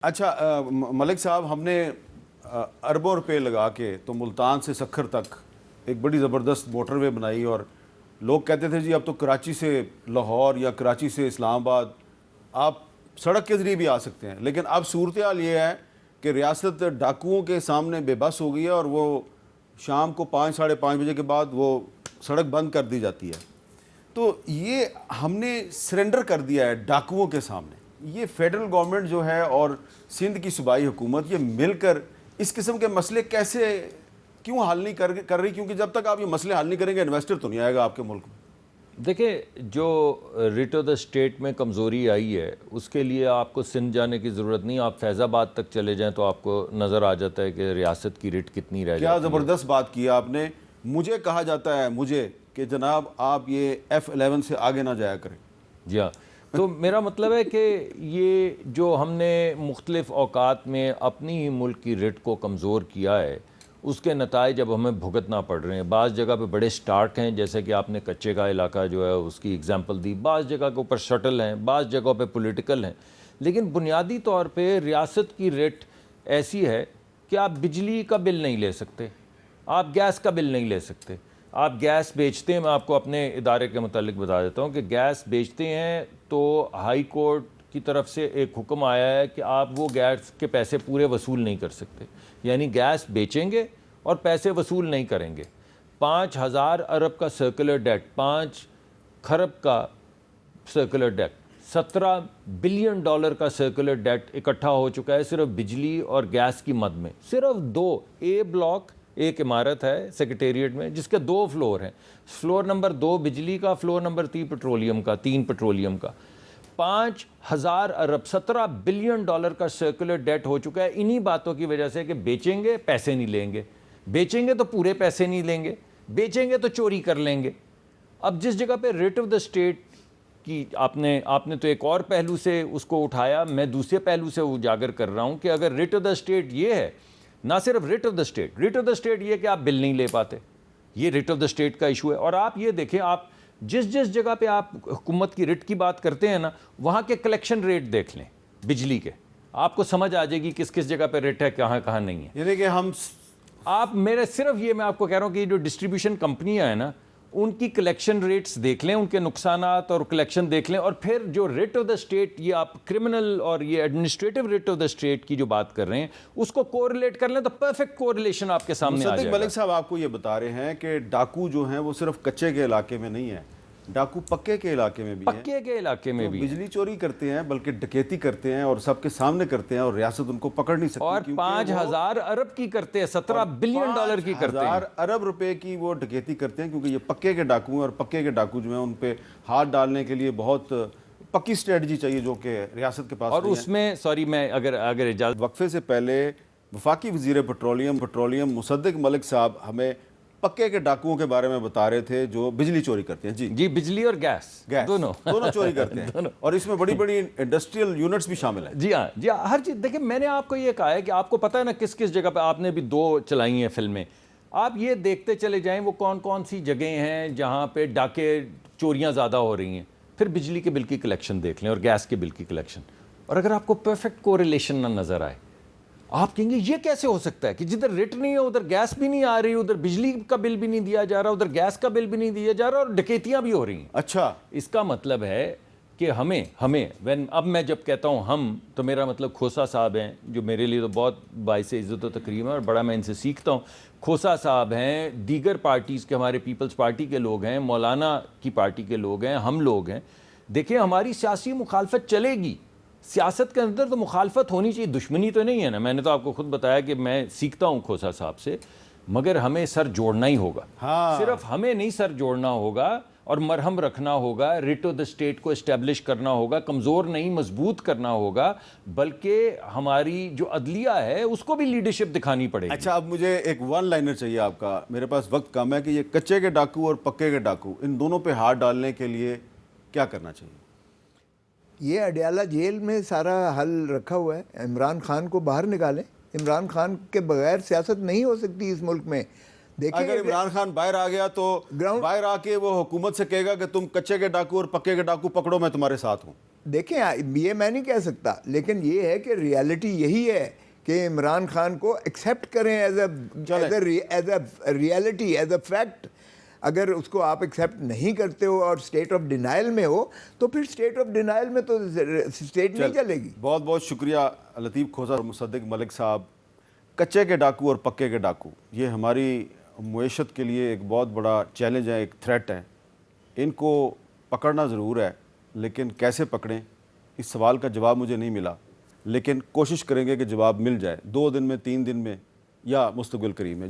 अच्छा मलिक साहब, हमने अरबों रुपए लगा के तो मुल्तान से सखर तक एक बड़ी ज़बरदस्त मोटरवे बनाई और लोग कहते थे जी अब तो कराची से लाहौर या कराची से इस्लामाबाद आप सड़क के ज़रिए भी आ सकते हैं। लेकिन अब सूरत हाल ये है कि रियासत डाकुओं के सामने बेबस हो गई है और वो शाम को 5 साढ़े 5 बजे के बाद वो सड़क बंद कर दी जाती है। तो ये हमने सरेंडर कर दिया है डाकुओं के सामने। ये फेडरल गवर्नमेंट जो है और सिंध की सूबाई हुकूमत ये मिलकर इस किस्म के मसले कैसे क्यों हल नहीं कर रही? क्योंकि जब तक आप ये मसले हल नहीं करेंगे इन्वेस्टर तो नहीं आएगा आपके मुल्क में। देखिए, जो रिट ऑफ द स्टेट में कमज़ोरी आई है उसके लिए आपको सिंध जाने की ज़रूरत नहीं, आप फैज़ाबाद तक चले जाएं तो आपको नज़र आ जाता है कि रियासत की रिट कितनी रह जाती है। क्या ज़बरदस्त बात की आपने। मुझे कहा जाता है कि जनाब आप ये F11 से आगे ना जाया करें। जी हाँ, तो मेरा मतलब है कि ये जो हमने मुख्तलिफ़ औकात में अपनी ही मुल्क की रिट को कमज़ोर किया है उसके नताइज अब हमें भुगतना पड़ रहे हैं। बाज़ जगह पे बड़े स्टार्क हैं, जैसे कि आपने कच्चे का इलाका जो है उसकी एग्जांपल दी, बाज़ जगह के ऊपर शटल हैं, बाज़ जगहों पे पॉलिटिकल हैं। लेकिन बुनियादी तौर पे रियासत की रेट ऐसी है कि आप बिजली का बिल नहीं ले सकते, आप गैस का बिल नहीं ले सकते। आप गैस बेचते हैं, मैं आपको अपने इदारे के मुतालिक बता देता हूँ कि गैस बेचते हैं तो हाई कोर्ट की तरफ से एक हुक्म आया है कि आप वो गैस के पैसे पूरे वसूल नहीं कर सकते, यानी गैस बेचेंगे और पैसे वसूल नहीं करेंगे। 5,000 अरब का सर्कुलर डेट, 5 खरब का सर्कुलर डेट, $17 बिलियन का सर्कुलर डेट इकट्ठा हो चुका है सिर्फ बिजली और गैस की मद में। सिर्फ 2 ए ब्लॉक, एक इमारत है सेक्रेटेरिएट में जिसके 2 फ्लोर हैं, फ्लोर नंबर 2 बिजली का, फ्लोर नंबर 3 पेट्रोलियम का। 5,000 अरब, $17 बिलियन का सर्कुलर डेट हो चुका है इन्हीं बातों की वजह से कि बेचेंगे पैसे नहीं लेंगे, बेचेंगे तो पूरे पैसे नहीं लेंगे, बेचेंगे तो चोरी कर लेंगे। अब जिस जगह पे रेट ऑफ द स्टेट की आपने तो एक और पहलू से उसको उठाया, मैं दूसरे पहलू से उजागर कर रहा हूँ कि अगर रेट ऑफ द स्टेट ये है, ना सिर्फ रेट ऑफ द स्टेट ये कि आप बिल नहीं ले पाते, ये रेट ऑफ द स्टेट का इशू है। और आप ये देखें, आप जिस जगह पे आप हुकूमत की रिट की बात करते हैं ना, वहाँ के कलेक्शन रेट देख लें बिजली के, आपको समझ आ जाएगी किस किस जगह पे रेट है, कहाँ कहाँ नहीं है। यानी कि मैं आपको कह रहा हूँ कि जो डिस्ट्रीब्यूशन कंपनियाँ हैं ना, उनकी कलेक्शन रेट्स देख लें, उनके नुकसानात और कलेक्शन देख लें, और फिर जो रेट ऑफ द स्टेट, ये आप क्रिमिनल और ये administrative rate of the state की जो बात कर रहे हैं उसको कोरिलेट कर लें तो परफेक्ट कोरिलेशन आपके सामने आ जाएगा। मलिक साहब आपको ये बता रहे हैं कि डाकू जो हैं वो सिर्फ कच्चे के इलाके में नहीं है, डाकू पक्के के इलाके में भी हैं। पक्के के इलाके में भी बिजली चोरी करते हैं, बल्कि डकैती करते हैं और सबके सामने करते हैं और रियासत उनको पकड़ नहीं सकती। और 5,000 अरब की करते हैं, $17 बिलियन की करते हैं, 5,000 अरब रुपए की वो डकैती करते हैं, क्योंकि ये पक्के के डाकू हैं और पक्के के डाकू जो हैं उन पे हाथ डालने के लिए बहुत पक्की स्ट्रेटजी चाहिए जो कि रियासत के पास और उसमें सॉरी मैं अगर इजाजत। वक्फे से पहले वफाकी वजीर पेट्रोलियम मुसद्दिक मलिक साहब हमें पक्के के डाकुओं के बारे में बता रहे थे जो बिजली चोरी करते हैं। जी, बिजली और गैस दोनों चोरी करते हैं और इसमें बड़ी बड़ी इंडस्ट्रियल यूनिट्स भी शामिल हैं। जी हाँ, हर चीज़। देखिए, मैंने आपको ये कहा है कि आपको पता है ना किस किस जगह पे, आपने भी 2 चलाई हैं फिल्में, आप ये देखते चले जाएं वो कौन कौन सी जगह हैं जहाँ पे डाके चोरियाँ ज़्यादा हो रही हैं, फिर बिजली के बिल की कलेक्शन देख लें और गैस के बिल की कलेक्शन, और अगर आपको परफेक्ट कोरिलेशन ना नज़र आए, आप कहेंगे ये कैसे हो सकता है कि जिधर रेट नहीं है उधर गैस भी नहीं आ रही, उधर बिजली का बिल भी नहीं दिया जा रहा, उधर गैस का बिल भी नहीं दिया जा रहा और डकैतियां भी हो रही हैं। अच्छा, इसका मतलब है कि अब मैं जब कहता हूं हम, तो मेरा मतलब खोसा साहब हैं जो मेरे लिए तो बहुत बाइस इज़्ज़त व तकरीम है और बड़ा मैं इनसे सीखता हूं। खोसा साहब हैं, दीगर पार्टीज़ के, हमारे पीपल्स पार्टी के लोग हैं, मौलाना की पार्टी के लोग हैं, हम लोग हैं। देखिए, हमारी सियासी मुखालफत चलेगी, सियासत के अंदर तो मुखालफत होनी चाहिए, दुश्मनी तो नहीं है ना। मैंने तो आपको खुद बताया कि मैं सीखता हूँ खोसा साहब से, मगर हमें सर जोड़ना ही होगा। हाँ। सिर्फ हमें नहीं सर जोड़ना होगा और मरहम रखना होगा, रिट ऑफ द स्टेट को इस्टेब्लिश करना होगा, कमज़ोर नहीं मजबूत करना होगा, बल्कि हमारी जो अदलिया है उसको भी लीडरशिप दिखानी पड़ेगी। अच्छा, अब मुझे एक 1 लाइनर चाहिए आपका, मेरे पास वक्त कम है, कि ये कच्चे के डाकू और पक्के के डाकू, इन दोनों पे हाथ डालने के लिए क्या करना चाहिए? ये अडयाला जेल में सारा हल रखा हुआ है। इमरान खान को बाहर निकालें, इमरान खान के बगैर सियासत नहीं हो सकती इस मुल्क में। देखिए, अगर इमरान खान बाहर आ गया तो बाहर आके वो हुकूमत से कहेगा कि तुम कच्चे के डाकू और पक्के के डाकू पकड़ो, मैं तुम्हारे साथ हूँ। देखें, ये मैं नहीं कह सकता, लेकिन ये है कि रियलिटी यही है कि इमरान खान को एक्सेप्ट करें as a reality, as a fact. अगर उसको आप एक्सेप्ट नहीं करते हो और स्टेट ऑफ डिनाइल में हो, तो फिर स्टेट ऑफ डिनाइल में तो स्टेट नहीं चलेगी। बहुत बहुत शुक्रिया लतीफ़ खोसा और मुसद्दिक मलिक साहब। कच्चे के डाकू और पक्के के डाकू, ये हमारी मुईशत के लिए एक बहुत बड़ा चैलेंज है, एक थ्रेट है। इनको पकड़ना ज़रूर है, लेकिन कैसे पकड़ें, इस सवाल का जवाब मुझे नहीं मिला, लेकिन कोशिश करेंगे कि जवाब मिल जाए 2 दिन में, 3 दिन में या मुस्तक़बिल करीब में।